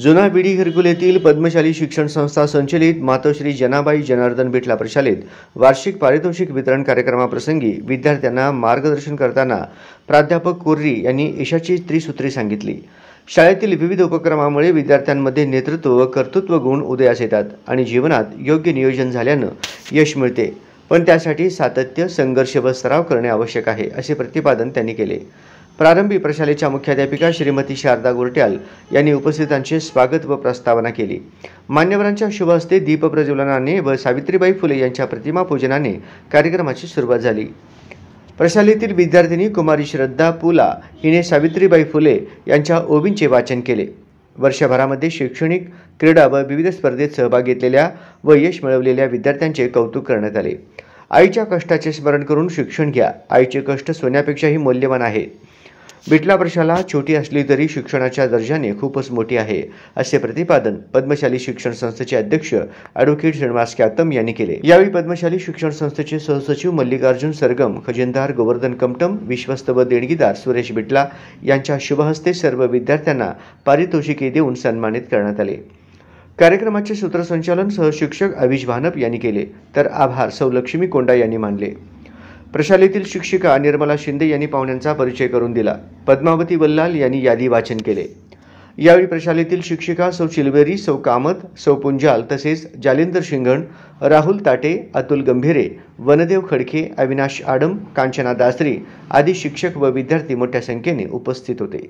जुना बिडी घरकुल येथील पद्मशाली शिक्षण संस्था संचलित मातोश्री जनाबाई जनार्दन बिटला प्रशालेत वार्षिक पारितोषिक वितरण कार्यक्रमाप्रसंगी विद्यार्थ्यांना मार्गदर्शन करताना प्राध्यापक कोर्री यांनी यशाची त्रिसूत्री सांगितली। शाळेतील विविध उपक्रमामुळे विद्यार्थ्यांमध्ये नेतृत्व व कर्तृत्व गुण उदयास येतात आणि जीवनात योग्य नियोजन झाल्याने यश मिळते, पण त्यासाठी सातत्य, संघर्ष व सराव करणे आवश्यक आहे, असे प्रतिपादन त्यांनी केले। प्रारंभी प्रशालेच्या मुख्याध्यापिका श्रीमती शारदा गोरट्याल यांनी उपस्थितांचे स्वागत व प्रस्तावना केली। मान्यवरांच्या शुभ हस्ते दीप प्रज्वलनाने व सावित्रीबाई फुले यांच्या प्रतिमा पूजनाने कार्यक्रमाची सुरुवात झाली। प्रशालेतील विद्यार्थिनी कुमारी श्रद्धा पुला हिने सावित्रीबाई फुले यांच्या ओवींचे वाचन केले। वर्षभरामध्ये शैक्षणिक, क्रीडा व विविध स्पर्धेत सहभाग घेतलेल्या व यश मिळवलेल्या विद्यार्थ्यांचे कौतुक करण्यात आले। आईच्या कष्टाचे स्मरण करून शिक्षण घ्या, आईचे कष्ट सोन्यापेक्षाही मौल्यवान आहे। बिटला प्रशाला छोटी असली तरी शिक्षणाच्या दर्जाने खूपच मोठी आहे, असे प्रतिपादन पद्मशाली शिक्षण संस्थेचे अध्यक्ष ॲडव्होकेट श्रीनिवास कॅतम यांनी केले। यावेळी पद्मशाली शिक्षण संस्थेचे सहसचिव मल्लिकार्जुन सरगम, खजिनदार गोवर्धन कमटम, विश्वस्त व देणगीदार सुरेश बिटला यांच्या शुभहस्ते सर्व विद्यार्थ्यांना पारितोषिके देऊन सन्मानित करण्यात आले। कार्यक्रमाचे सूत्रसंचालन सहशिक्षक अविश भानप यांनी केले, तर आभार सौ लक्ष्मी कोंडा यांनी मानले। प्रशालेतील शिक्षिका निर्मला शिंदे यांनी पाहुण्यांचा परिचय करून दिला। पद्मावती वल्लाल यांनी यादी वाचन केले। यावेळी प्रशालेतील शिक्षिका सौ चिलबेरी, सौ कामत, सौ पुंजाल तसेच जालिंदर शिंगण, राहुल ताटे, अतुल गंभीरे, वनदेव खडके, अविनाश आडम, कांचना दासरी आदी शिक्षक व विद्यार्थी मोठ्या संख्येने उपस्थित होते।